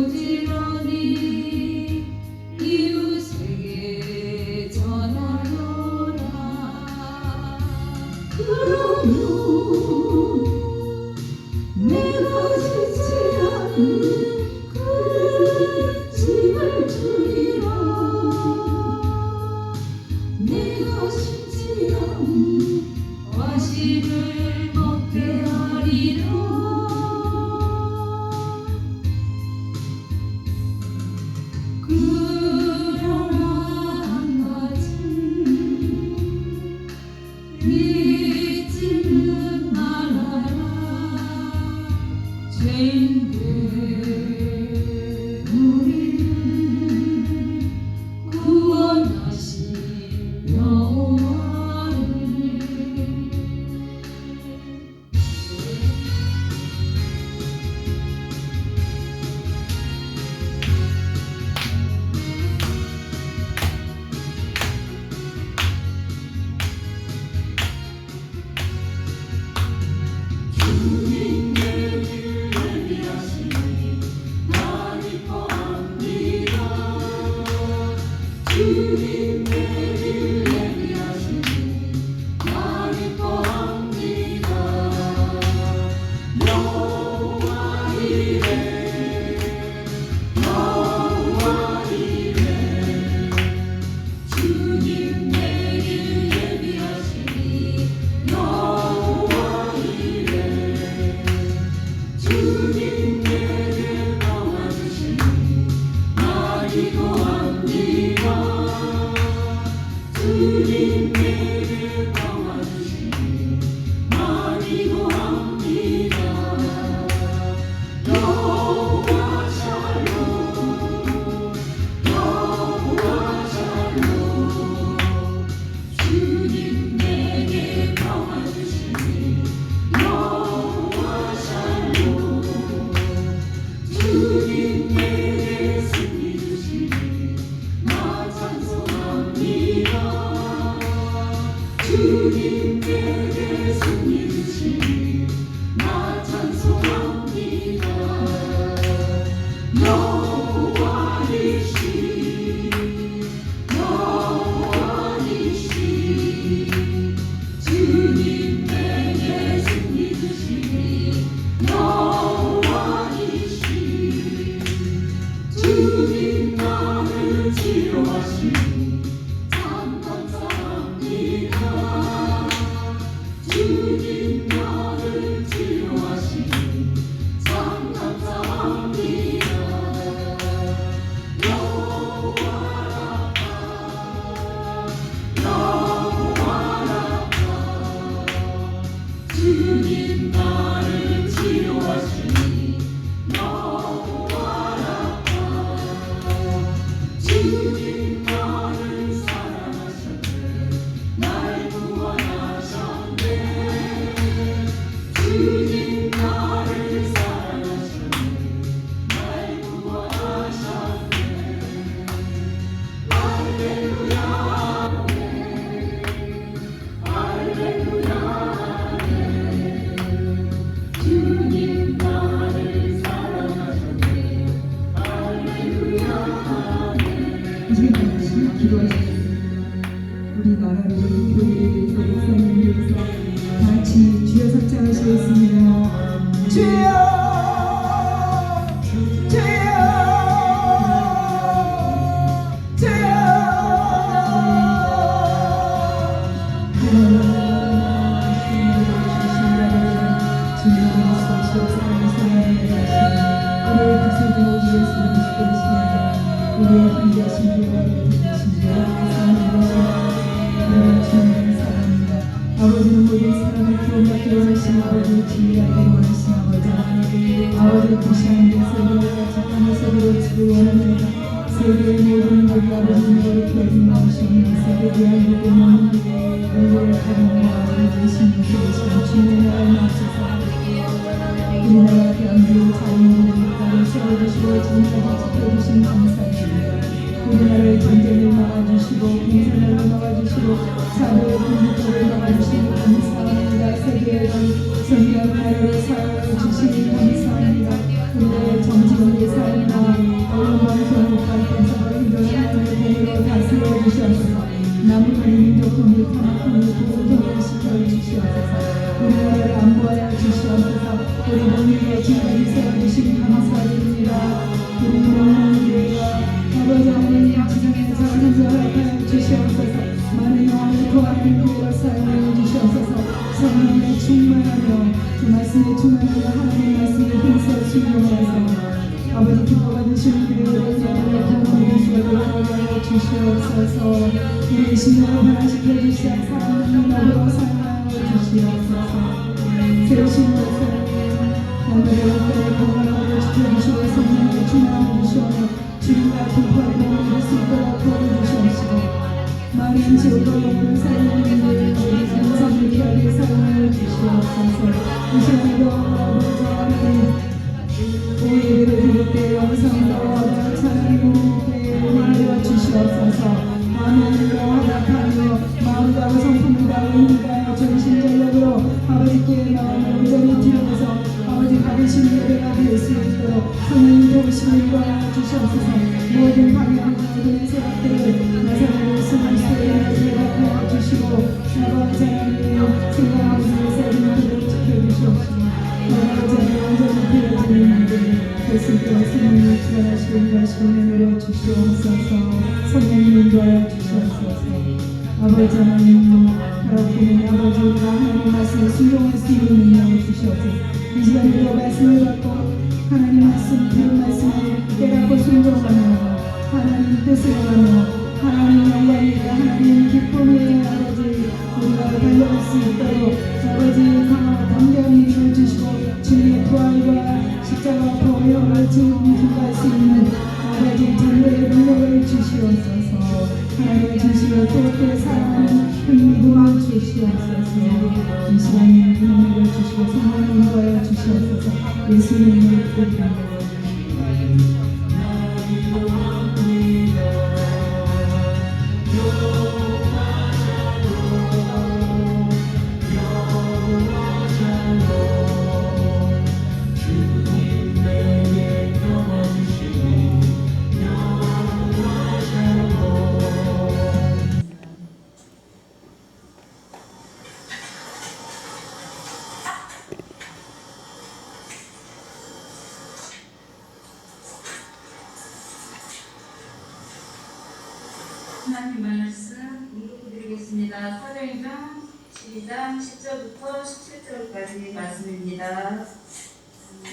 부지런히 이웃에게 전 심지어 와시를 먹게 하리라. 그러나 한 가지 잊지는 말아라. 죄인들 우리를 구원하신 여호와를. 주님 내를 예비하시니 나 기뻐합니다. 여호와 이레 여호와 이레. 주님 내를 예비하시니 여호와 이레. 주님 내를 도와주시니 나 기뻐합니다. 주님 내를 도와주시니 나 기도합니다. 여호와 샬롬 여호와 샬롬. 주님 내게 도와주시니 여호와 샬롬. 주님 내게 승리 주시니 나 찬송합니다. 주님 내게 승리 주시니 나 찬송합니다. 여호와 이시 여호와 이시. 주님 내게 승리 주시니 여호와 이시. 주님 나를 치료하시니 참 감사합니다. 주님 나를 치료하시니 참 감사합니다. 여호와 라파 여호와 라파. 주님 나를 치료하시니 여호와 라파. 주님 나를 사랑하셨네 날 구원하셨네. 주님 나를 사랑하셨네 날 구원하셨네. 할렐루야 할렐루야. 주님 나를 사랑하셨네. 할렐루야. 이제 같이 기도하시겠습니다. 우리 나라를 교회를 위해서 목사님을 위해서 다 같이 주여 석자하시겠습니다. 주여 주여 주여. 우리의 한자신 교회를 드리신 주여 사랑합니다. 아버지는 모든 사람을 구원받기로 하신 아버지, 진리하기로 하신 아버지, 아버지 그 시간에 세계를 같이 땅의 세계로 치고 원합니다. 세계의 모든 우리 아버지는 이렇게 나오시니 세계 대한 때문에 우리의 가정과 우리 신부의 시간 주님의 나라에 맞춰서 우리나라 대한민국 자유민주주의 국가를 세워주시고 지금까지 지켜주신 감사드립니다. 우리나라의 전쟁을 막아주시고 공산을 막아주시고 사회의 분립을 막아주시고 감사합니다. 세계의 선교한 나라를 살아주시니 감사합니다. 우리나라의 정치적인 삶이나 언론방송을 발전사를 이런 하나님의 법으로 다스려 주시옵소서. 남북한 민족 통일 탄압하는 보호통을 시켜주시옵소서. 우리나라를 안보하여 주시옵소서. 우리 국민의 지혜를 세워주시니 감사드립니다. 우리 국민의 아버지 하나님 지상에서 항상 허락하여 주시옵소서. 많은 영혼을 도와 말씀에 충만하여 하나님의 말씀에 힘써 순종하여서 아버지 기뻐받으신 그들의 영혼을 건강히 주어들어가게 주시옵소서. 우리 신령을 변화시켜 주시사 사랑하는 너로 사랑하여 주시옵소서. 세우신 것을 오늘의 옷들을 건강하게 지켜주시고 성령의 충만함을 주시오며 주님과 기뻐하는 우리를 수 있도록 도와주시옵시고 마린 지옥과 영혼을 살리는 일을 감사를 귀하게 사용하여 주시옵소서. 이 시간에도 아버지 하나님 예배를 드릴 때 영상으로 찬양을 드릴 때 말려 주시옵소서. 아멘으로 화답하며 마음과 성품과 의미가 전심전력으로 아버지께 마음을 온전히 드려서 아버지 받으신 예배가 될 수 있도록 성령님 도우심을 구하여 주시옵소서. 모든 방향 모든 생각들을 나사렛 예수 그리스도의 대답하여 주시고 아버지 하나님 생각하고 세리들을 지켜주시옵시고 아버지 하나님 온전히 되어지는 예수께서 성령을 주관하시고 인도하시고 내려 주시옵소서. 성령님 인도하여 주시옵소서. 아버지 하나님 바라보는 아버지 우리가 하나님 말씀에 순종할 수 있는 능력을 주시옵소서. 이 시간에도 말씀을 받고 하나님 말씀 들은 말씀을 깨닫고 순종하며 하나님 뜻을 하며 하나님 영광이고 하나님 기쁨의 아버지 우리가 달려갈 수 있도록 아버지 강화 담대한 힘을 주시고 주님의 부활과 십자가 보혈을 증거할 수 있는 아버지 전도의 능력을 주시옵소서. 하나님을 주시고 또 사랑하는 믿음을 주시옵소서. 이 시간에 은혜를 주시고 성령을 인도하여 주시옵소서. 예수님의 이름으로 하나님 말씀 읽어드리겠습니다. 사도행전 12장 10절부터 17절까지 말씀입니다.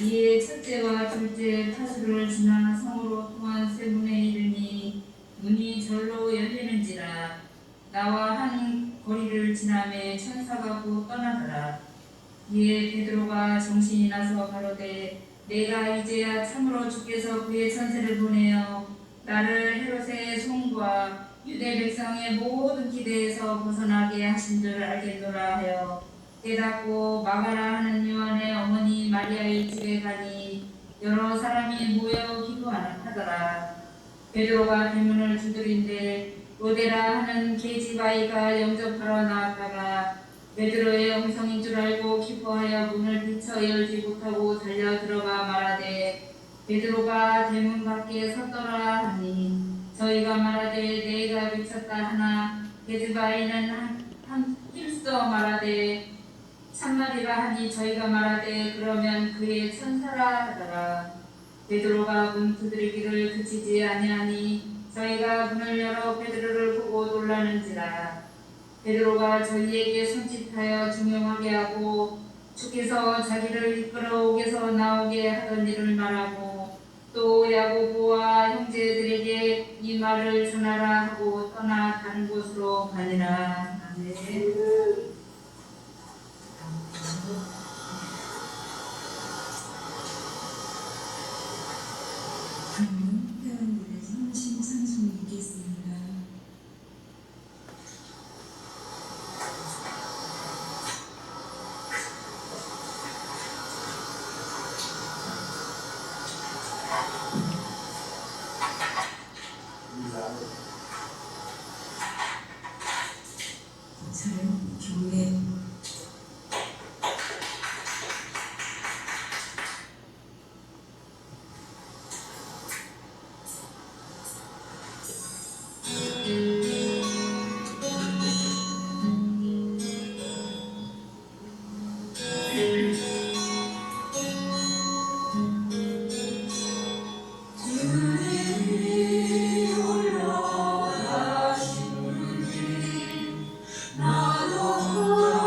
이에 첫째와 둘째 타수를 지나 성으로 통한 세 문에 이르니 문이 절로 열리는지라. 나와 한 거리를 지나매 천사가 곧 떠나더라. 이에 베드로가 정신이 나서 가로되 내가 이제야 참으로 주께서 그의 천사를 보내어 나를 헤롯의 손과 유대 백성의 모든 기대에서 벗어나게 하신 줄 알겠노라 하여 깨닫고 마가라 하는 요한의 어머니 마리아의 집에 가니 여러 사람이 모여 기도하더라. 베드로가 대문을 두드린데 로데라 하는 계집 아이가 영접하러 나왔다가 베드로의 음성인 줄 알고 기뻐하여 문을 비쳐 열지 못하고 달려 들어가 말하되 베드로가 대문 밖에 섰더라 하니 저희가 말하되 내가 미쳤다 하나 계집 아이는 힘써 말하되 참말이라 하니 저희가 말하되 그러면 그의 천사라 하더라. 베드로가 문 두드리기를 그치지 아니하니 저희가 문을 열어 베드로를 보고 놀라는지라. 베드로가 저희에게 손짓하여 중용하게 하고 주께서 자기를 이끌어 옥에서 나오게 하던 일을 말하고 또 야고보와 형제들에게 이 말을 전하라 하고 떠나 다른 곳으로 가니라. 아멘. 회원들에서 신창송을 읽겠습니다. 차례 경례 나도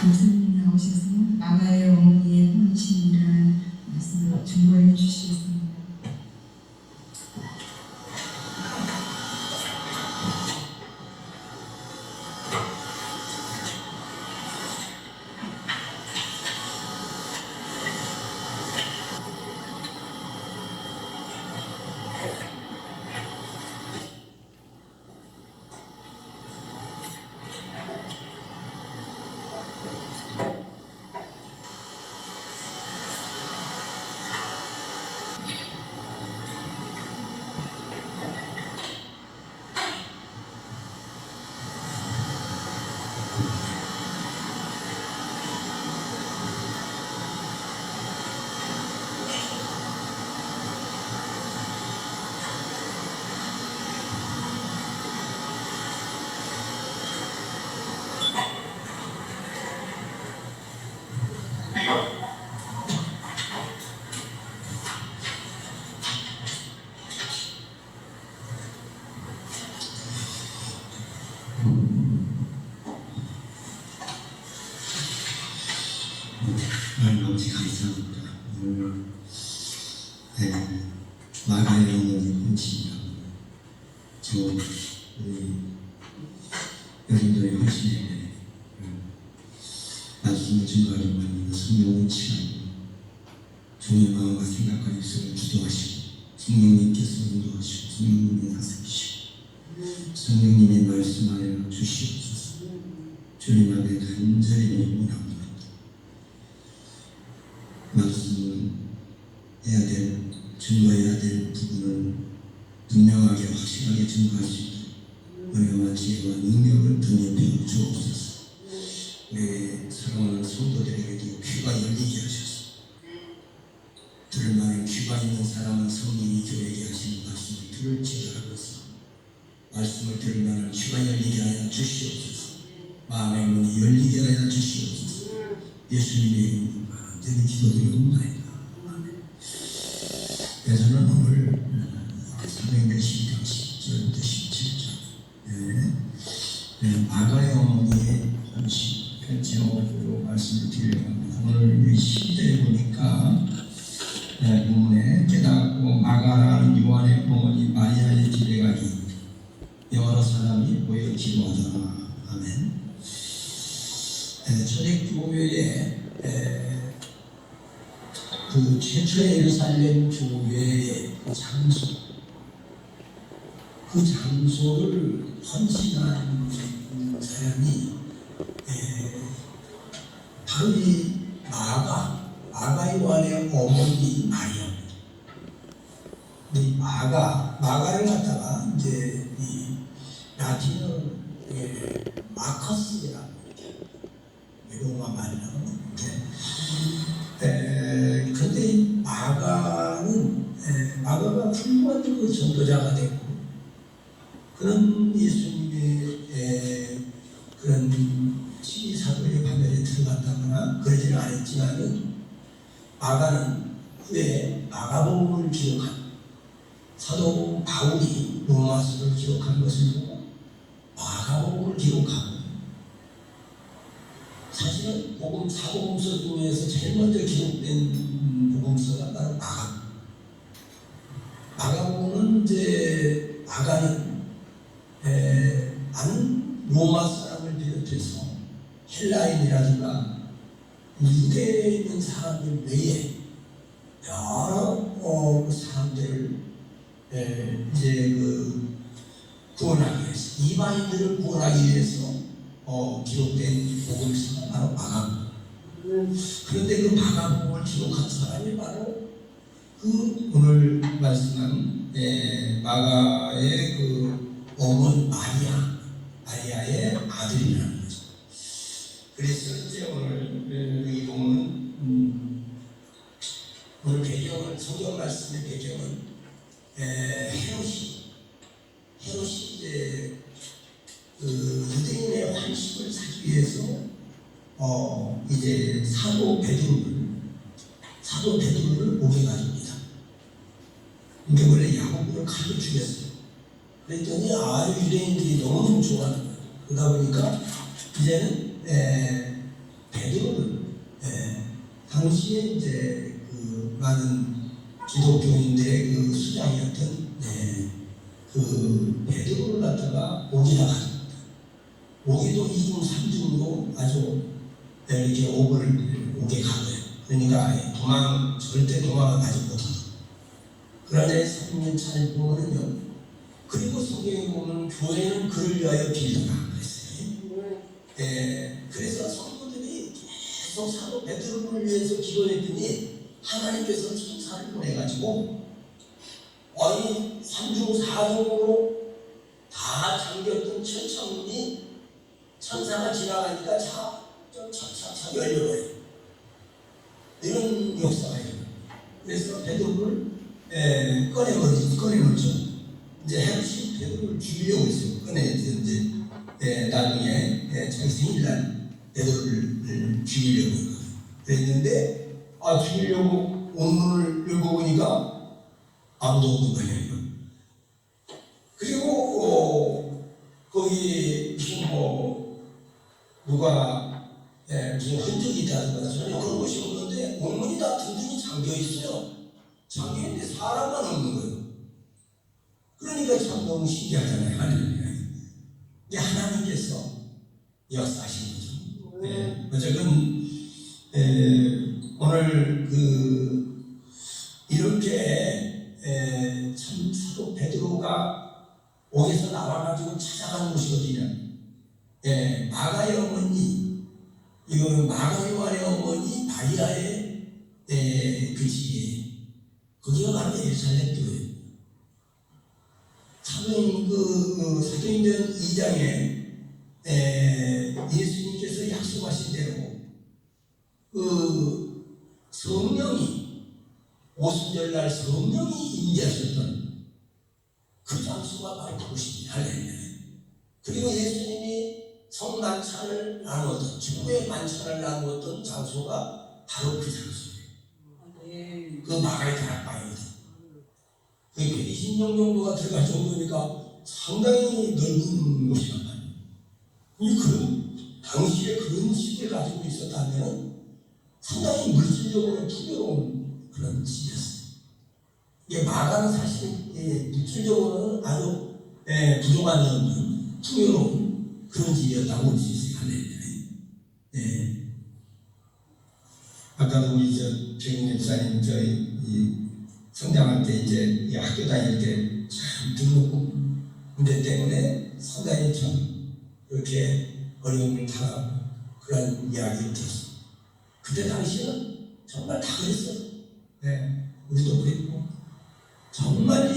교수님 나오셔서 마가의 어머니의 헌신이라는 말씀을 중보해 주시겠습니다. 하나님 아버지 감사합니다. 오늘 마가의 어머니 헌신이라고 우리 여러분들의 헌신에 말씀을 증거하려고 하는 성령의 시간이고 종의 마음과 생각과 입술을 주도하시고 성령님께서 인도하시고 성령님이 나서시고 성령님이 말씀하여 주시옵소서. 주님 앞에 간절히 원합니다. 말씀을 해야 될, 증거해야 될 부분을 분명하게 확실하게 증거할 수 있는 은혜와 지혜와 능력을 덧입혀 주옵소서. 우리 사랑하는 성도들에게도 귀가 열리게 하셔서 들을 만한 귀가 있는 사람은 성령이 교회에게 하시는 말씀을 들을지어다 하면서 말씀을 들을 만한 귀가 열리게 하여 주시옵소서. 마음의 문이 열리게 하여 주시옵소서. 예수님의 이름으로 간절히 기도드리옵나이다. 아멘. 저는 오늘 사도행전 12장 10절부터 17절 마가의 어머니의 헌신 제목으로 말씀을 드리려고 합니다. 오늘 이 시대에 보니까 본문에 깨닫고 마가라는 요한의 어머니 마리아의 집에 가니 여러 사람이 모여 기도하더라. 아멘. 초대교회에 그 최초의 예루살렘 교회의 그 장소를 헌신한 사람이 바로 이 마가 요한의 어머니 마리아입니다. 이 마가를 갖다가 이제 이 라틴어 마커스라고 로마 말이라고 하는데, 그런데 이 마가가 훌륭한 그 전도자가 됐고, 그런 예수님의 그런 시사도의 반열에 들어간다거나 그러지는 않았지만은, 마가는 후에 마가복음을 기록한 사도 바울이 로마서를 기록한 것을 보고 마가복음을 기록하고, 사실은 사복음서 중에서 제일 먼저 기록된 복음서가 바로 마가복음은 이제 마가는 많은 로마 사람을 비롯해서 헬라인이라든가 유대에 있는 사람들 외에 여러 사람들을 이제 구원하기 위해서, 이방인들을 구원하기 위해서 기록된 복음서가 바로 마가복음. 그런데 그 마가복음을 기록한 사람이 바로 그 오늘 말씀한 마가의 그 어머니 마리아의 아들이라는 거죠. 그래서 이제 오늘 이 본문은 오늘 배경은, 성경 말씀의 배경은 헤롯이 이제 유대인의 환심을 사기 위해서 이제 사도 베드로를 오게 가줍니다. 근데 원래 야곱을 칼로 죽였어요. 그랬더니 유대인들이 너무 좋아하는 거예요. 그러다 보니까 이제는 베드로를 당시에 이제 그 많은 기독교인들의 그 수장이었던 그 베드로를 갖다가 옥에다 가져갑니다. 옥에도 2중 3중으로 아주 이렇게 옥에 가고요. 그러니까 절대 도망가지 못합니다. 그러나 성령 잘 보면요. 그리고 성경에 보면 교회는 그를 위하여 빌더라 그랬어요. 그래서 성도들이 계속 사도 베드로를 위해서 기도했더니 하나님께서 천사를 보내가지고 3중 4중으로 다 잠겼던 천창문이 천사가 지나가니까 차차차 열려버려요. 이런 역사가 있어요. 그래서 베드로를 꺼내놓죠. 이제 헤롯이 베드로를 죽이려고 했어요. 이제 나중에 자기 생일날 베드로를 죽이려고 했거든요. 그랬는데 죽이려고 원문을 읽어보니까 아무도 없는 거예요. 그리고 거기 무슨 누가 무슨 흔적이 있다든가 전혀 그런 것이 없는데 원문이 다 든든히 잠겨있어요. 잠겨있는데 사람만 없는 거예요. 그러니까 참 너무 신기하잖아요. 하나님께서 역사하신 거죠. 어쨌든 오늘 이렇게 참 사도 베드로가 옥에서 나와가지고 찾아가는 곳이 어디냐? 마가의 어머니, 이거는 마가 요한의 어머니 마리아의 그 집이에요. 거기가 바로 예루살렘 교회예요. 사도행전 2장에 예수님께서 약속하신 대로 성령이 오순절날 성령이 임재하셨던 그 장소가 바로 그곳입니다. 그리고 예수님이 성만찬을 나누었던 축구의 만찬을 나누었던 장소가 바로 그 장소예요. 그 마가의 다락방이거든요. 그 120명 정도가 들어갈 정도니까 상당히 넓은 곳이란 말이에요. 당시에 그런 집을 가지고 있었다면 상당히 물질적으로 풍요로운 그런 집이었어요. 이게 마가는 사실 물질적으로는 아주 부족한 정도는 풍요로운 그런 집이었다고 볼 수 있어요. 아까도 우리 최근 목사님 성장할 때 이제 학교 다닐 때 참 등록금 문제 때문에 상당히 참 이렇게 어려움을 당하고 그런 이야기를 들었어요. 그때 당시에는 정말 다 그랬어요. 우리도 그랬고 정말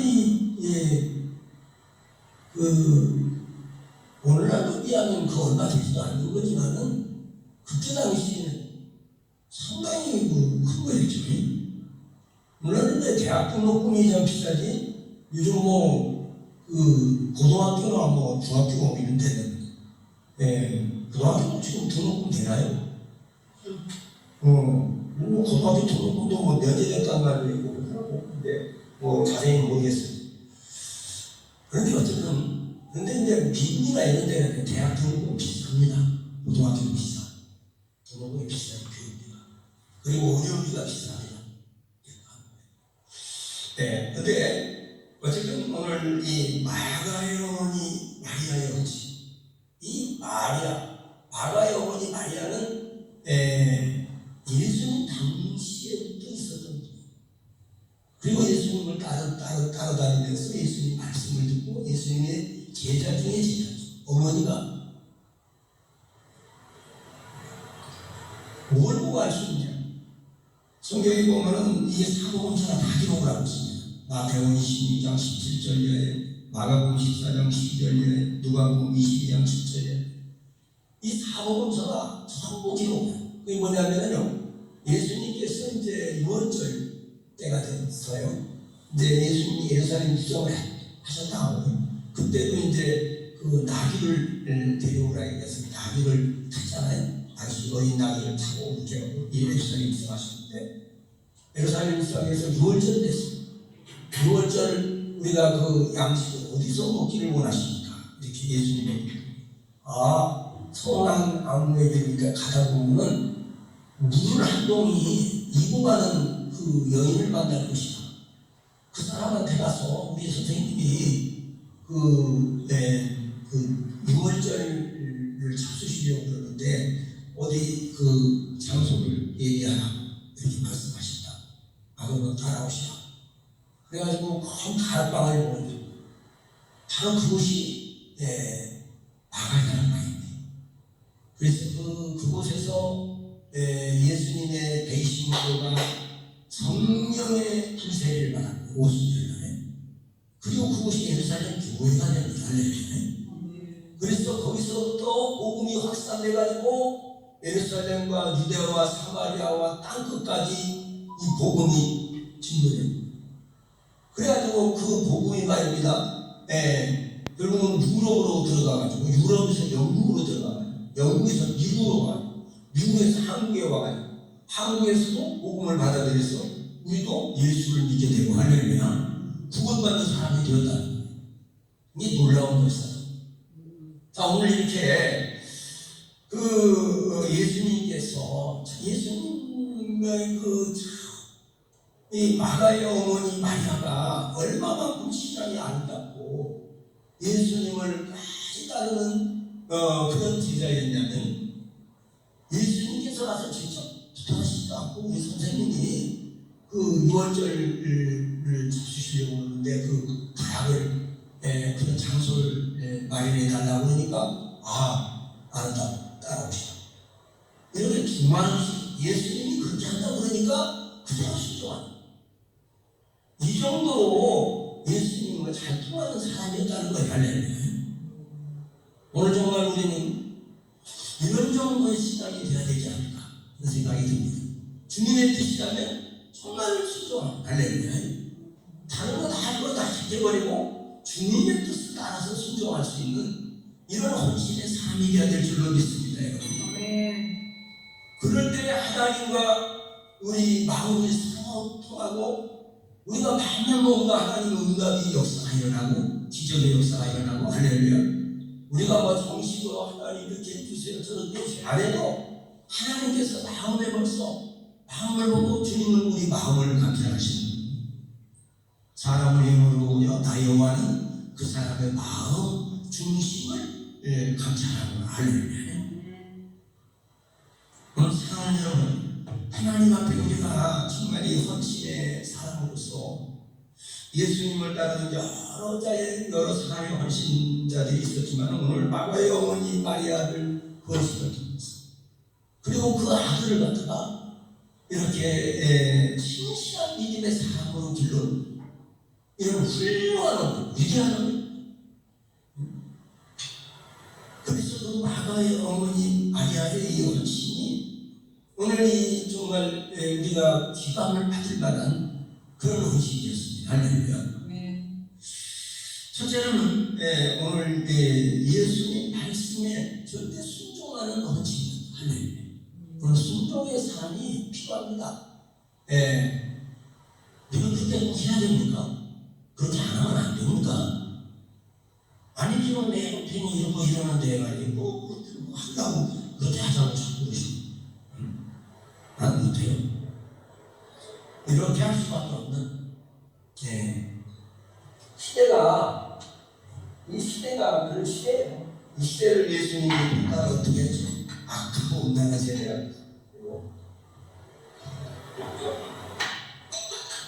오늘날도 비하면 그 얼마 되지도 않는 거지만은 그때 당시에는 상당히 큰 거였죠. 물론 이제 대학 등록금이 좀 비싸지 요즘 고등학교나 중학교 이런 데는 고등학교 지금 등록금 되나요? 고등학교 등록금도 면제됐다는 말도 있고 근데 자세히 모르겠어요. 그런데 어쨌든 근데 이제 비구나 이런 데는 대학 등록금 비쌉니다. 고등학교도 비싸. 등록금이 비싸요. 교육비가. 그리고 의료비가 비쌉니다. 근데 어쨌든 오늘 이 마가의 어머니 마리아의 헌신, 이 마가의 어머니 마리아는 예수님 당시에부터 있었던 분이에요. 그리고 예수님을 따라다니면서 예수님 말씀을 듣고 예수님의 제자 중에 제자죠. 어머니가 뭘 보고 알 수 있냐? 성경에 보면은 이게 사복음서가 다 기록을 하고 있습니다. 마태복음 22장 17절 이하에, 마가복음 14장 12절 이하에, 누가복음 22장 10절에 이 사복음서가 전부 기록해요. 그게 뭐냐면요, 예수님께서 이제 유월절 때가 됐어요. 이제 예수님이 예루살렘 입성을 하셨다고 그때도 이제 그 나귀를 데려오라 해서 나귀를 탔잖아요. 아주 어린 나귀를 타고 이렇게 예루살렘 입성하셨는데 예루살렘 입성에서 유월절 됐어요. 6월절 우리가 그 양식을 어디서 먹기를 원하십니까? 이렇게 예수님이 성한 아무에게 가다 보면은 물 한 동이 이고 가는 그 여인을 만날 것이다. 그 사람한테 가서 우리 선생님이 그 유월절을 잡수시려고 그러는데 어디 그 장소를 얘기하라 이렇게 말씀하셨다. 그러면 따라오시라. 그래가지고 큰 다락방을 보여줘. 바로 그곳이 마가다라는 방입니다. 그래서 그곳에서 예수님의 배신도가 성령의 불세를 받았고 오순절날에 그리고 그곳이 예루살렘 교회가 됩니다. 그래서 거기서부터 복음이 확산돼가지고 예루살렘과 유대와 사마리아와 땅끝까지 이 복음이 증거됩니다. 그래가지고 그 복음이 말입니다. 결국은 유럽으로 들어가가지고 유럽에서 영국으로 들어가가지고 영국에서 미국으로 가고 미국에서 한국에 와가지고 한국에서도 복음을 받아들여서 우리도 예수를 믿게 되고 할렐루야 구원받는 사람이 되었다는 거예요. 이게 놀라운 것이다. 자, 오늘 이렇게 예수님께서 예수님의 이 마가의 어머니 마리아가 얼마만큼 신앙이 아름답고 예수님을 많이 따르는 그런 제자였냐면 예수님께서 가서 직접 부탁하시지도 않고 우리 선생님이 그 유월절을 잡수시려고 하는데 그 다락을 그런 장소를 마련해 달라고 그러니까 알았다 따라오시라. 이렇게 두말없이 예수님이 그렇게 한다고 그러니까 그대로 순종하는 이 정도로 예수님과 잘 통하는 사람이었다는 걸 알려요. 오늘 정말 우리는 이런 정도의 시작이 돼야 되지 않을까 그런 생각이 듭니다. 주님의 뜻이라면 정말 순종하는 할렐루야. 다른 거 다 지켜버리고 주님의 뜻을 따라서 순종할 수 있는 이런 헌신의 삶이 되어야 될 줄로 믿습니다. 그럴 때 하나님과 우리 마음이 서로 통하고 우리가 만날 뭔가 하나님의 응답이 역사가 일어나고 기적의 역사가 일어나고 할렐루야. 우리가 뭐 정식으로 하나님 이렇게 해주세요 저렇게 안 해도 하나님께서 마음에 벌써 마음을 보고 주님은 우리 마음을 감찰하시는 사람을 힘으로군요. 나 여호와는 그 사람의 마음 중심을 감찰하고 할렐루야. 오늘 사랑하는 여러분, 하나님 앞에 우리가 정말 이 헌신의 사람으로서 예수님을 따르는 여러 사람의 헌신자들이 있었지만 오늘 마가의 어머니 마리아를 헌신을 통해서 그리고 그 아들을 갖다가 이렇게 신실한 믿음의 사람으로 길러온 이런 훌륭한 위대한 그래서 그 마가의 어머니 마리아의 이 헌신이 오늘 이 정말 우리가 기감을 받을 만한 그런 헌신이었습니다. 할렐루야. 첫째로는 오늘 예수님 말씀에 절대 순종하는 헌신입니다. 할렐루야. 오늘 순종의 삶이 필요합니다. 우리가 그렇게 꼭 해야 됩니까? 그렇게 안 하면 안 됩니까? 아니 지금 내 형편이 이런 거 이러는데 말이고 뭐 하려고 그렇게 하자고 자꾸 그러시고 난 못해요. 이렇게 할 수밖에 없는 시대가 이 시대가 그런 시대예요. 이 시대를 예수님이 따라 어떻게 했죠? 악하고 온난한 세대라고 그리고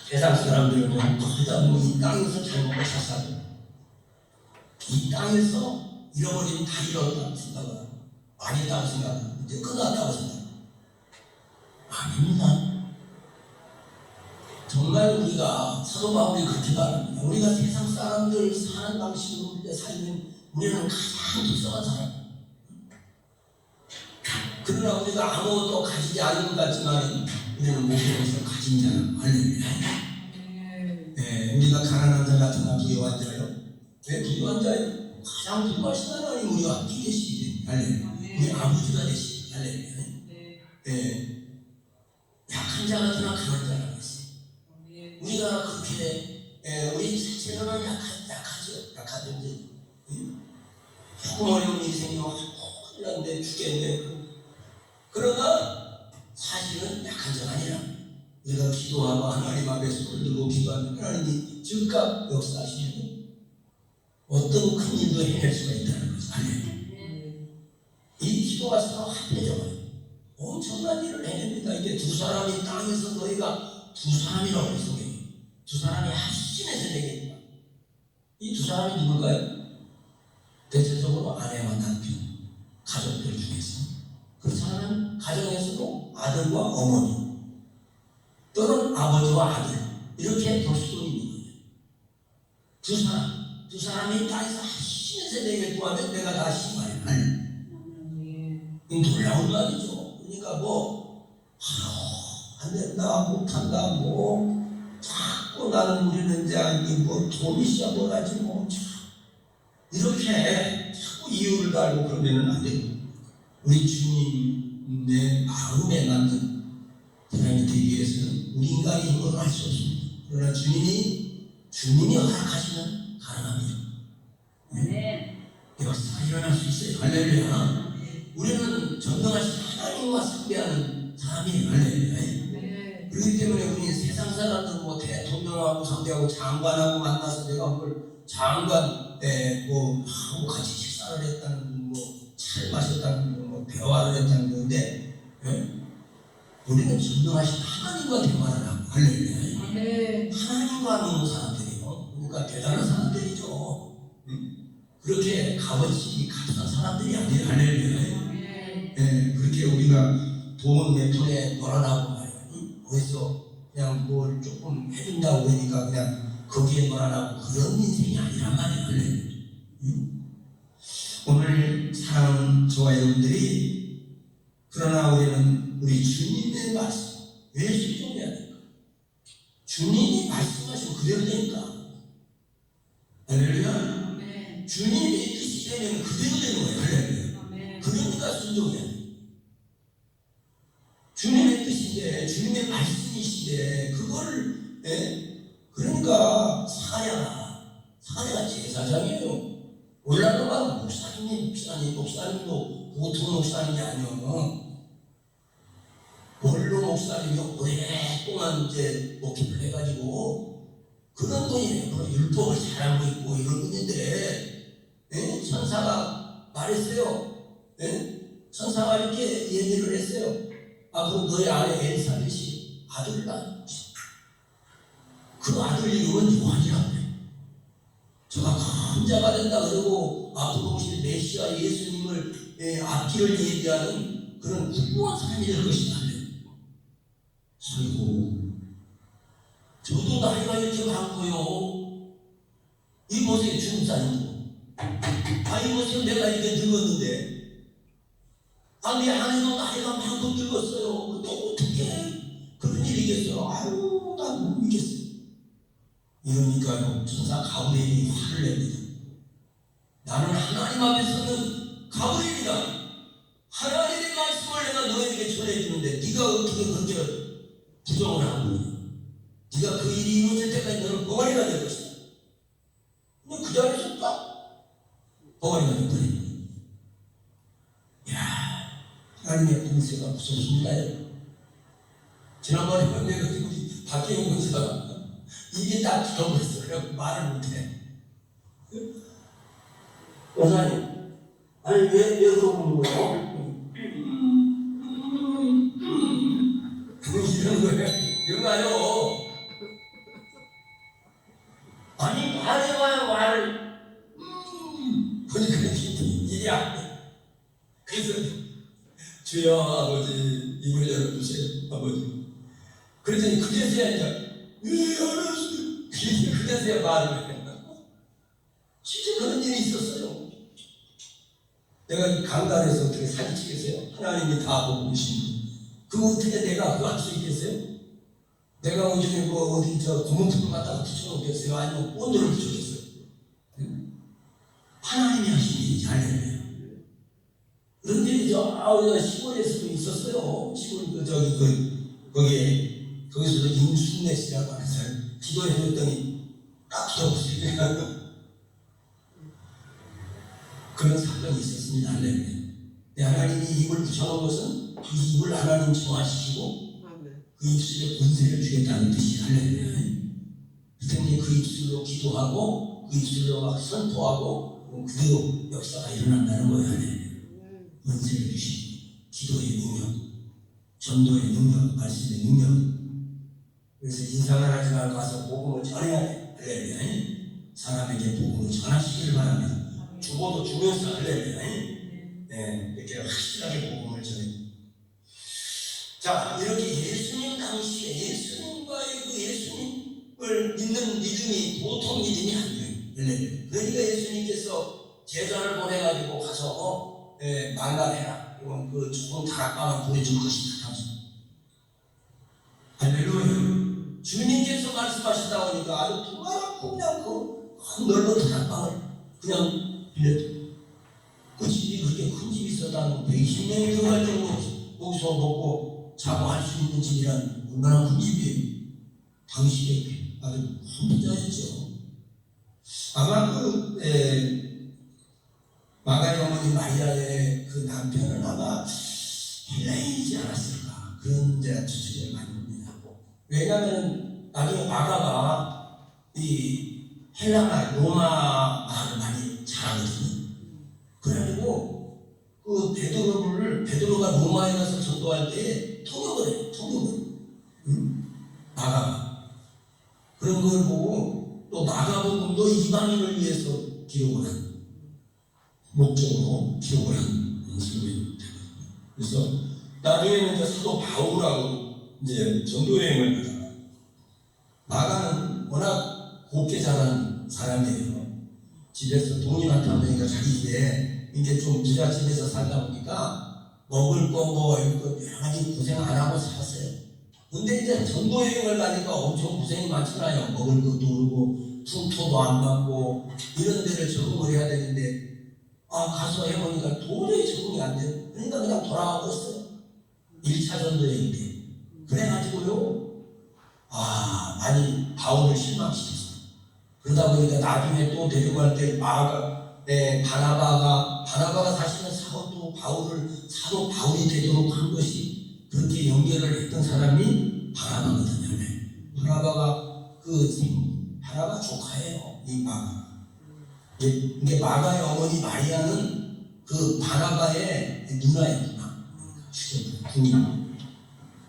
세상 사람들은 거의 다 이 땅에서 잘 먹고 잘 살고 이 땅에서 잃어버린 다 잃었다고 생각을 많이 했다고 생각을 이제 끝났다고 생각을 아닙니다. 정말 우리가 사도 바울이 그렇게 말합니다. 우리가 세상 사람들 사는 방식으로 살면 우리는 가장 불쌍한 사람. 그러나 우리가 아무것도 가지지 않은 것 같지만 우리는 모든 것을 가진 자라고 할렐루야. 우리가 가난한 자 같으나 부유한 자요. 왜 부유한 자요? 가장 부유하신 하나님 우리가 함께 계시기 때문에 할렐루야. 우리 아버지가 되시기 할렐루야. 약한 자 같으나 강한 자라고 했어요. 우리가 그렇게 우리 우리 자체로는 약하죠. 이제 너무 어려운 일이 생기면 큰일 났네, 죽겠네. 그러나 사실은 약한 적 아니라 우리가 기도하고 하나님 앞에 손을 들고 기도하면 하나님이 즉각 역사하시면 어떤 큰 일도 해낼 수가 있다는 거죠. 이 기도가 서로 합해져요. 엄청난 일을 해냅니다. 이게 두 사람이 땅에서 너희가 두 사람이라고 해서 두 사람이 합심해서 되겠다. 이 두 사람이 누굴까요? 대체적으로 아내와 남편, 가족들 중에서 그렇지만 가정에서도 아들과 어머니 또는 아버지와 아들 이렇게 볼 수도 있는 거예요. 두 사람이 땅에서 합심해서 내게 구하면 내가 다 심하여 놀라운 말이죠. 그러니까 안 된다, 못한다, 자꾸 나는 우리는 이제 돈이 시작하지 이렇게 자꾸 이유를 달고 그러면은 안 돼요. 우리 주님의 마음에 맞는 사람이 되기 위해서는 우리 인간이 힘으로 할 수 없습니다. 그러나 주님이 허락하시면 가능합니다. 역사가 일어날 수 있어요. 할렐루야. 우리는 전능하신 하나님과 상대하는 사람이에요. 할렐루야. 그렇기 때문에 우리 세상 사람들 대통령하고 상대하고 장관하고 만나서 내가 장관 하고 같이 식사를 했다는 차를 마셨다는 대화를 했다는 건데 우리는 전능하신 하나님과 대화를 하고 할렐루야. 하나님과 노는 사람들이에요. 그러니까 대단한 사람들이죠. 그렇게 값어치 값싼 사람들이 아니에요. 할렐루야. 그렇게 우리가 돈 몇 푼에 놀아나고 말이야. 거기서 그냥 뭘 조금 해준다고 그러니까 그냥 거기에 놀아나고 그런 인생이 아니란 말이야. 할렐루야. 오늘 사랑하는 저와 여러분들이 그러나 우리 주님의 말씀 왜 순종해야 될까? 주님이 말씀하시면 그대로 되니까. 할렐루야. 주님의 뜻이 되면 그대로 되는 거예요. 할렐루야. 그러니까 순종해야 돼. 주님의 뜻인데 주님의 말씀이신데 그걸 그러니까 사내가 제사장이에요. 올라가면 목사님도 보통 목사님이 아니요. 원로 목사님이 오랫동안 이제 목회를 해가지고 그런 분이에요. 율법을 잘 알고 있고 이런 분인데 천사가 말했어요. 천사가 이렇게 얘기를 했어요. 그럼 너희 아내 엘사벳이 아들을 낳았지. 그 아들 이름은 요한이라고 그래. 저가 큰 자가 된다 그러고 앞으로 오실 메시아 예수님을 앞길을 얘기하는 그런 훌륭한 사람이 될 것이다. 아이고, 저도 나이가 이렇게 많고요. 이 보세요, 중산이고. 이 보세요, 내가 이렇게 늙었는데. 내 아내도 나이가 많고 늙었어요. 또 어떻게 그런 일이겠어요? 난 못 믿겠어요. 이러니까요, 천사 가브리엘이 화를 냅니다. 나는 하나님 앞에서는 가브리엘이다. 하나님의 말씀을 내가 너에게 전해주는데 네가 어떻게 그렇게 부정을 하고 있냐? 네가 그 일이 이루어질 때까지 너는 벙어리가 될 것이다. 근데 그 자리에서 딱 벙어리가 돼버린 거예요. 하나님의 공세가 무섭습니다. 지난번에 내가 우리 박혜영 권사가 이게 딱 들어버렸어요. 말을 못해. 원사님, 왜 그러는 거예요? 이런 거예요. 이런 거 아니요. 말해봐요, 말을. 그러니까 일이야. 그래서 주여 아버지 입을 열어주세요 아버지. 그랬더니 그제서야 이제 그제서야 말을 해. 진짜 그런 일이 있었어요. 내가 이 강단에서 어떻게 사진 찍겠어요? 하나님이 다 보고 계시는 그거 어떻게 내가 그거 할 수 있겠어요? 내가 어디 고문투를 갖다가 붙여놓겠어요? 아니면 본드를 붙여겠어요? 하나님이 하신 일이지. 할렐루야. 그런 일이 우리가 시골에서도 있었어요. 시골 거기서도 임순례 씨라고 하는 사람 기도해줬더니 딱 붙어보세요. 그런 사건이 있었습니다. 할렐루야. 하나님이 입을 붙여놓은 것은 그 입을 하나님 정화시키고 그 입술에 권세를 주겠다는 뜻이 할렐루야. 그때문에 그 입술로 기도하고 그 입술로 막 선포하고 그대로 역사가 일어난다는 거예요. 할렐루야. 권세를 주시고 기도의 능력, 전도의 능력, 말씀의 능력. 그래서 인상을 하지 말고 가서 복음을 전해야 돼. 할렐루야. 사람에게 복음을 전하시기를 바랍니다. 죽어도 죽면서 할렐루야. 네, 이렇게 확실하게 복음을 전해. 자, 이렇게 예수님 당시에 예수님과의 그 예수님을 믿는 믿음이 보통 믿음이 아니에요. 그러니까 예수님께서 제자를 보내가지고 가서 만나해라. 이건 그 좋은 다락방을 보여줄 것이다. 할렐루야. 주님께서 말씀하시다 보니까 아주 동그랗고 그냥 그 넓은 다락방을 그냥 빌렸다. 그 집이 그렇게 큰 집이 있었다는 120명이 들어갈 정도로 거기서 먹고 자고 할 수 있는 집이란 얼마나 큰 집이에요. 당시에 아주 큰 부자였죠. 아마 마가의 어머니 마리아의 그 남편은 아마 헬라인이지 않았을까 그런 데가 추측을 많이 합니다. 왜냐하면 나중에 마가가 이 헬라말 로마 말을 많이 잘하거든요. 그래가지고 그 베드로가 로마에 가서 전도할 때 통역을 해요. 마가가 그런 걸 보고 또 마가복음도 이방인을 위해서 기록을 한 목적으로 기록을 한 설교입니다. 그래서 나중에는 이제 사도 바울하고 이제 전도 여행을 가다가 마가는 워낙 곱게 자란 사람이에요. 집에서 돈이 많다 보니까 자기 집에 이게 좀 부자 집에서 살다 보니까 먹을 거 뭐 이런 거 여러 가지 고생 안 하고 살았어요. 근데 이제 전도 여행을 가니까 엄청 고생이 많잖아요. 먹을 것도 오르고 풍토도 안 맞고 이런 데를 적응을 해야 되는데 가서 해보니까 도저히 적응이 안 돼요. 그러니까 그냥 돌아가고 있어요. 1차 전도 여행 때. 그래가지고요 많이 바울을 실망시켰어요. 그러다 보니까 나중에 또 데려갈 때 바나바가 사실은 사도 바울이 되도록 한 것이 그렇게 연결을 했던 사람이 바나바거든요. 바나바 조카예요. 이 마가. 이게 마가의 어머니 마리아는 그 바나바의 누나예요.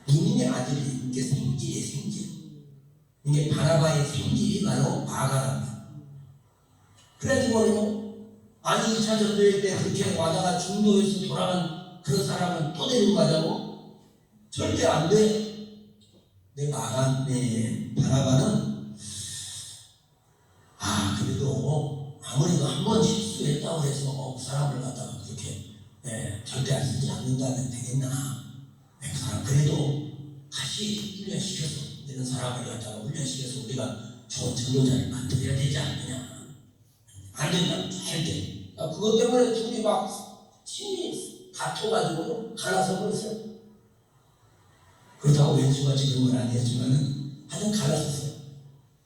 누님의 아들이 이게 생질. 이게 바나바의 생질이 바로 마가랍니다. 그래가지고 2차 전도회 때 그렇게 와다가 중도에서 돌아간 그런 사람은 또 데리고 가자고? 절대 안 돼. 바나바는 그래도 아무래도 한 번 실수했다고 해서 그 사람을 갖다가 그렇게 절대 안 쓰지 않는다면 되겠나? 그 사람 그래도 다시 훈련시켜서 이런 사람을 갖다가 훈련시켜서 우리가 좋은 전도자를 만들어야 되지 않느냐? 안 된다, 절대. 그것 때문에 둘이 막 힘이 다퉈가지고 갈라서 버렸어요. 그렇다고 왼수가 지는 건 아니었지만은 하여튼 갈라섰어요.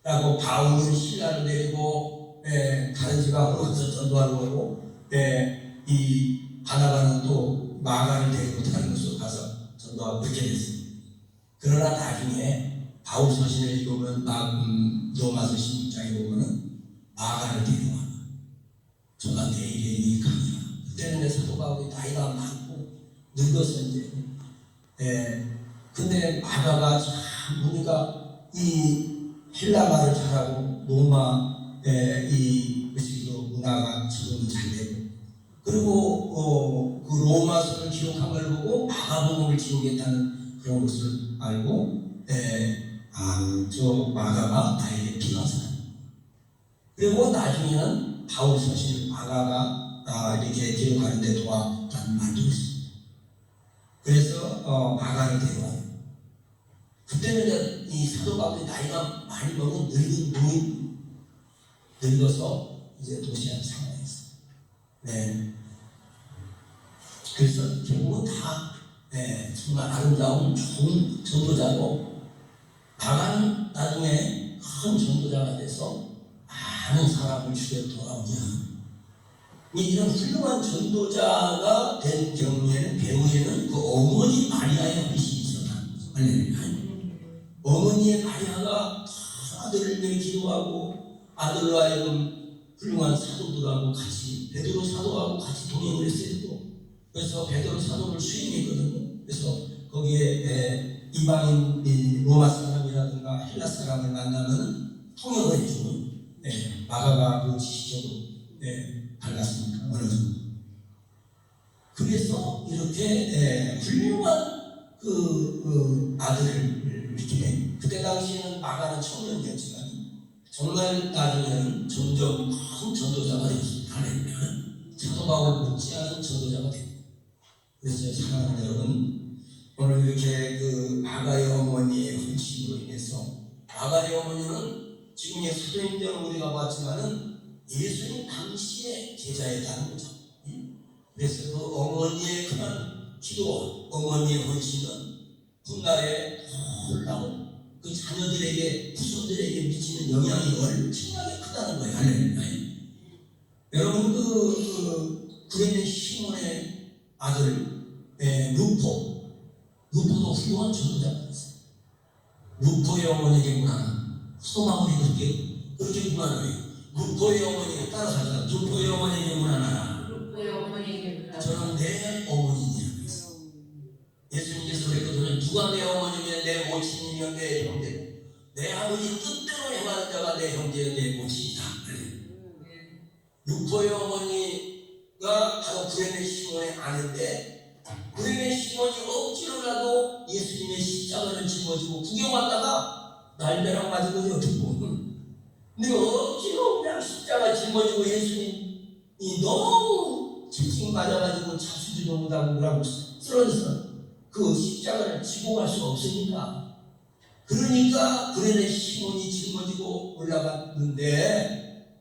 그리고 바울은 신라를 내리고 다른 지방으로 가서 전도하러 가고 이 바나바는 또 마가를 데리고 다른 곳으로 가서 전도하고 그렇게 됐어요. 그러나 나중에 바울 서신을 읽으면 로마서 16장에 보면은 마가를 데리고 와요. 저가 내일의 유익합니다. 그때는 사도 바울이 나이가 많고 늙어서 이제 근데 마가가 참 보니까 이 헬라말을 잘하고 로마 이 문화가 적응이 잘 되고 그리고 그 로마서를 기록한 걸 보고 마가복음을 기록했다는 그런 것을 알고 저 마가가 나에게 필요한 사람. 그리고 나중에는 바울 서신 마가가 이렇게 기록하는데 도와준 말도 있습니다. 그래서 마가를 데려와요. 그때는 이 사도 바울이 나이가 많이 먹은 늙은 노인 늙어서 이제 도시락 상황이었어요. 그래서 결국은 다 정말 아름다운 좋은 전도자고 마가는 나중에 큰 전도자가 돼서 많은 사람을 죽여 돌아오냐. 이런 훌륭한 전도자가 된 경우에는 배후에는 그 어머니 마리아의 뜻이 있었다는 거죠. 할렐루야. 어머니의 마리아가 아들을 위해 기도하고 아들로 하여금 훌륭한 사도들하고 같이 베드로 사도하고 같이 동행을 했어요. 그래서 베드로 사도를 수행했거든요. 그래서 거기에 이방인 로마 사람이라든가 헬라 사람을 만나면 통역을 해주는 마가가 그 지시적으로 달랐습니다. 어느 정도. 그래서 이렇게 훌륭한 그 아들을 이렇게 그때 당시에는 마가는 청년이었지만 정말 나중에는 점점 큰 전도자가 되었습니다. 사도 바울 못지않은 전도자가 됩니다. 그래서 사랑하는 여러분, 오늘 이렇게 그 마가의 어머니의 헌신으로 인해서 마가의 어머니는 지금의 사도행전을 우리가 봤지만은 예수님 당시의 제자였다는 거죠. 그래서 그 어머니의 그런 기도, 어머니의 헌신은 훗날에 놀라운 그 자녀들에게, 후손들에게 미치는 영향이 엄청나게 크다는 거예요. 할렐루야. 여러분 그 구레네 시몬의 아들 루포도 훌륭한 전도자였어요. 루포의 어머니에게 문화는 소마무리 그렇게 문화를 루포의 어머니에게 따라가자. 루포의 어머니에게 문화나 저는 내 어머니냐고 했어요. 예수님께서 그랬거든요. 누가 내 어머니면 내 모친이면 내 형제, 내 아버지 뜻대로 행하는 자가 내 형제, 내 모친이다. 루포의 어머니가 바로 구레네 시몬의 아내인데 구레네 시몬이 억지로라도 예수님의 십자가를 짊어지고 구경 왔다가 날벼락 맞은 거죠. 근데 억지로 그냥 십자가 짊어지고 예수님이 너무 채찍 맞아가지고 자수도 못하고 쓰러져서 그 십자가를 지고 갈 수가 없으니까, 그러니까 구레네 시몬이 짊어지고 올라갔는데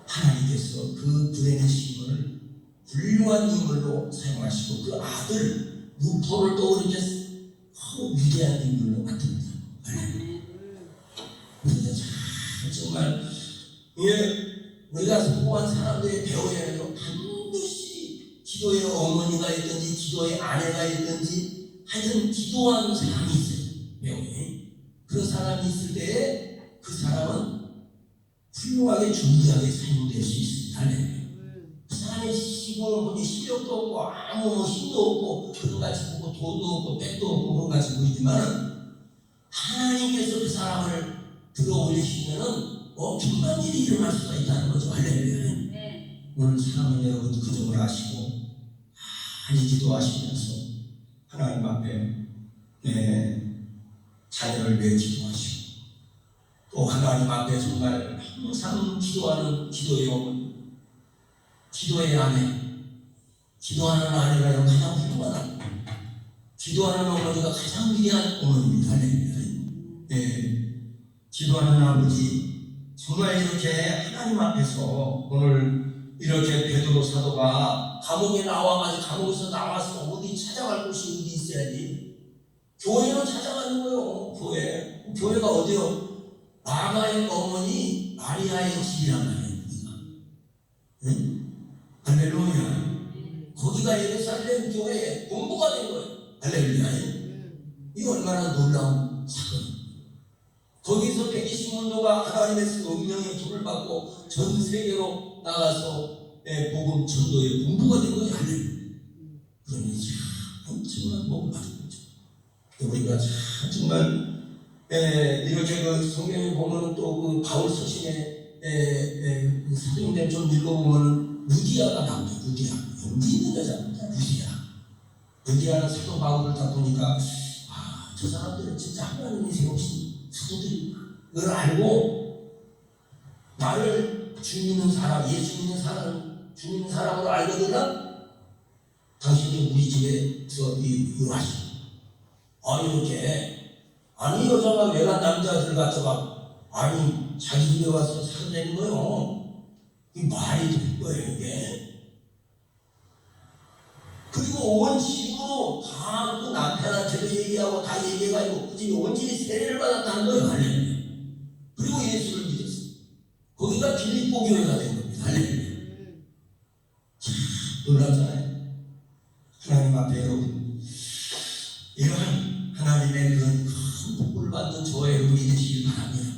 하나님께서 그 구레네 시몬을 훌륭한 인물로 사용하시고 그 아들 루포를 또 이렇게 위대한 인물로 만듭니다. 그래서 정말 우리가 성공한 사람들의 배우에는 반드시 기도의 어머니가 있든지 기도의 아내가 있든지 하여튼 기도하는 사람이 있어요. 배우에 그런 사람이 있을 때에 그 사람은 훌륭하게 존귀하게 사용될 수 있습니다. 그 사람의 시골은 실력도 없고 아무 힘도 없고 그런 같이 보고 돈도 없고 백도 없고 그런 같이 보이지만 하나님께서 그 사람을 들어올리시면은 엄청난 일이 일어날 수가 있다는 거죠. 할렐루야. 오늘 사랑하는 여러분 그 점을 아시고 많이 기도하시면서 하나님 앞에 자녀를 위해 기도하시고 또 하나님 앞에 정말 항상 기도하는 기도의 어머니, 기도의 아내, 기도하는 아내가 가장 훌륭하다. 기도하는 어머니가 가장 위대한 어머니입니다. 할렐루야. 기도하는 아버지, 정말 이렇게 하나님 앞에서 오늘 이렇게 베드로 사도가 감옥에 나와가지고 감옥에서 나와서 어디 찾아갈 곳이 어디 있어야지. 교회로 찾아가는 거예요. 교회가 어디요? 마가의 어머니 마리아의 집이란 말이에요. 응? 할렐루야. 거기가 예루살렘 교회의 본부가 된 거예요. 할렐루야. 이거 얼마나 놀라운 사건이에요. 거기서 120문도가 하나님의 명령에 불을 받고 전 세계로 나가서 복음 전도의 본부가 된 거예요. 할렐루야. 그러니 참 엄청난 복음 받은 거죠. 우리가 참 정말 이렇게 그 성경에 보면은 또 그 바울 서신에 사도행전 좀 읽어보면은 루디아가 나오죠. 루디아. 용기 있는 여자입니다. 루디아는 사도 바울을 다 보니까 저 사람들은 진짜 하나님이 세우신 사도들이 그걸 알고 나를 주 믿는 사람, 예수 믿는 사람, 주 믿는 사람으로 알거든요. 당신이 우리 집에서 이거 하시고 이렇게 여자가 외간 남자들 갖다가 자기 집에 와서 살아내는 거요. 이게 말이 될 거예요, 이게. 그리고 온 집으로 다 그 남편한테도 얘기하고 다 얘기해가지고 그 집이 온전히 세례를 받았다는 거예요. 그리고 예수를 믿었어요. 일보교회가 된 겁니다. 할렐루야. 참 놀랍잖아요. 하나님 앞에 여러분 이러한 하나님의 그런 큰 복을 받는 저와 여러분이 되시길 바랍니다.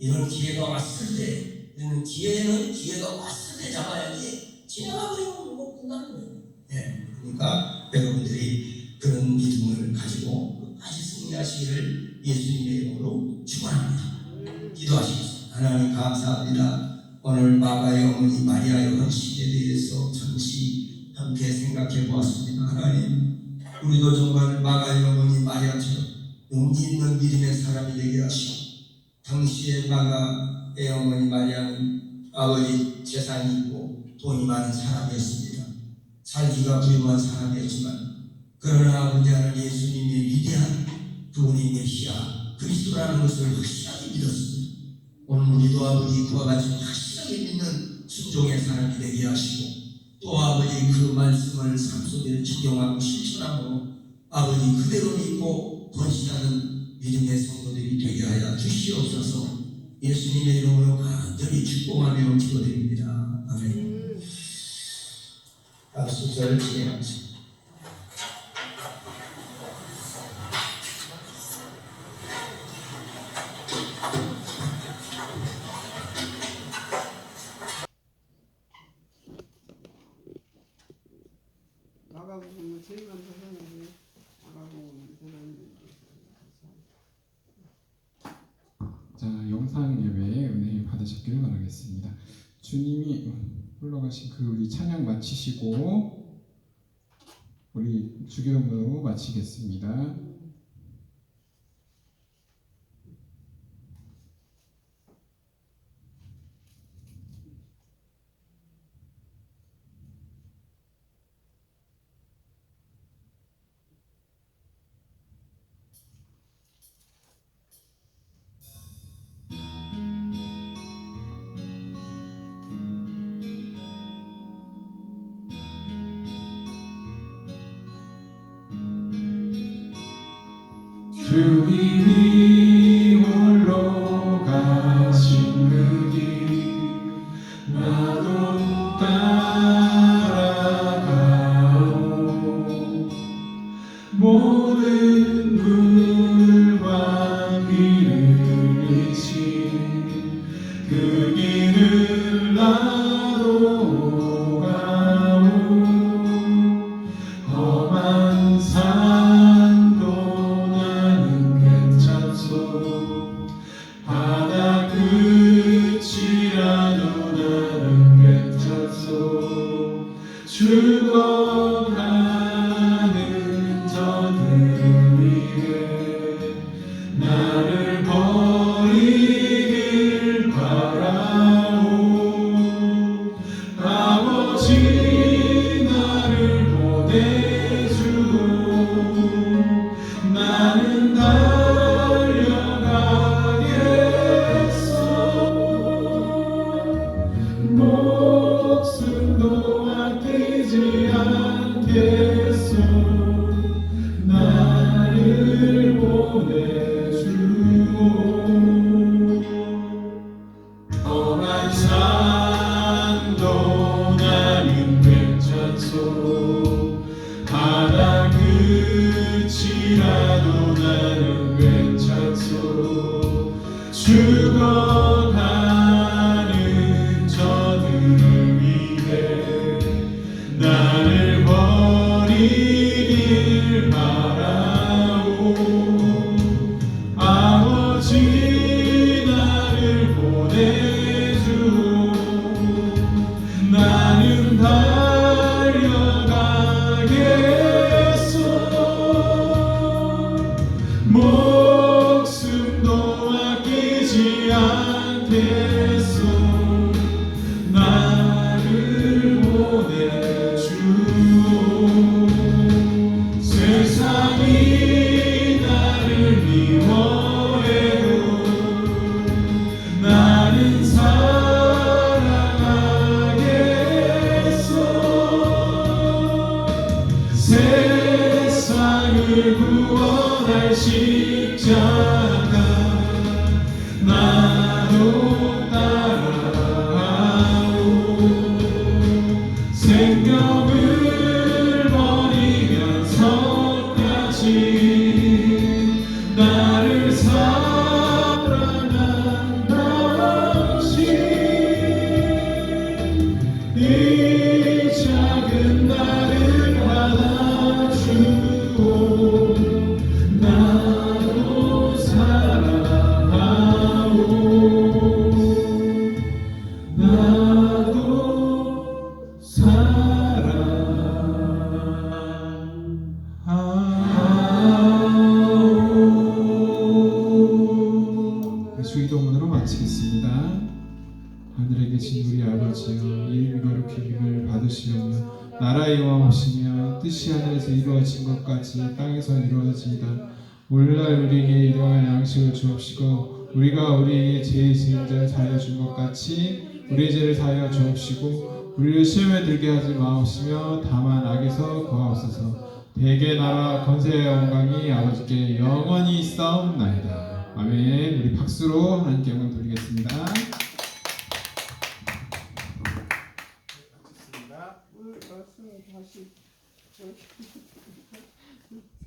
이런 기회가 왔을 때, 이런 기회는 기회가 왔을 때 잡아야지 지나가버리면 못 끝나는 거예요. 예, 그러니까 여러분들이 그런 믿음을 가지고 끝까지 승리하시기를 예수님의 이름으로 축원합니다. 기도하시겠습니다. 하나님 감사합니다. 오늘 마가의 어머니 마리아의 헌신에 대해서 잠시 함께 생각해 보았습니다. 하나님, 우리도 정말 마가의 어머니 마리아처럼 용기 있는 믿음의 사람이 되게 하시고, 당시의 마가의 어머니 마리아는 아버지 재산이 있고 돈이 많은 사람이었습니다. 살기가 부유한 사람이었지만, 그러나 아버지 하나님 예수님의 위대한 그분의 메시아 그리스도라는 것을 확실하게 믿었습니다. 오늘 우리도 아버지 그와 같이 확실하게 믿는 순종의 사람이 되게 하시고, 또 아버지 그 말씀을 삶 속에 적용하고 실천하고 아버지 그대로 믿고 헌신하는 믿음의 성도들이 되게 하여 주시옵소서. 예수님의 이름으로 간절히 축복하며 기도드립니다. 아멘. 수절 진행하겠습니다. 마가복음 제일 먼저 하는데 마가복음 전하는데. 자, 영상 예배에 은혜 받으셨기를 바라겠습니다. 주님이 흘러가신 그 우리 찬양 마치시고 우리 주기도문으로 마치겠습니다. 주님이 홀로 가신 그 길 나도 따라가오. 모든 물과 비를 이친 그 길을 나도 가오. 험한 산도 나는 괜찮소. 바다 끝이라도 나는 괜찮소. 죽어가는 저들 위해 나를 버리길 바라오. 아버지 나를 보내주오. 나는 달려가겠소. 목숨도 아끼지 않겠소. 나를 보내주오. 험한 산도 나는 괜찮소. 바다 끝이라도 나는 괜찮소. 죽어가는 저들을 위해 나를 버리길 바라오. 아버지 나를 보내주오. 나는 달려가겠소. 목숨도 아끼지 않겠소. 나를 보내주오. 세상이 나를 미워해도 나는 살아가겠소. 세상을 구원할 십자가 나도 주기도문으로 마치겠습니다. 하늘에 계신 우리 아버지여, 이름이 거룩해짐을 받으시오며 나라의 왕이시며 뜻이 하늘에서 이루어진 것 같이 땅에서 이루어지이다. 오늘날 우리에게 일용할 양식을 주옵시고 우리가 우리에게 죄 지은 자를 사하여 준 것 같이 우리의 죄를 사하여 주옵시고 우리를 시험에 들게 하지 마옵시며 다만 악에서 구하옵소서. 대개 나라 권세의 영광이 아버지께 영원히 있사옵나이다. 아멘. 우리 박수로 하나님께 영광 돌리겠습니다. 오늘 말씀 다시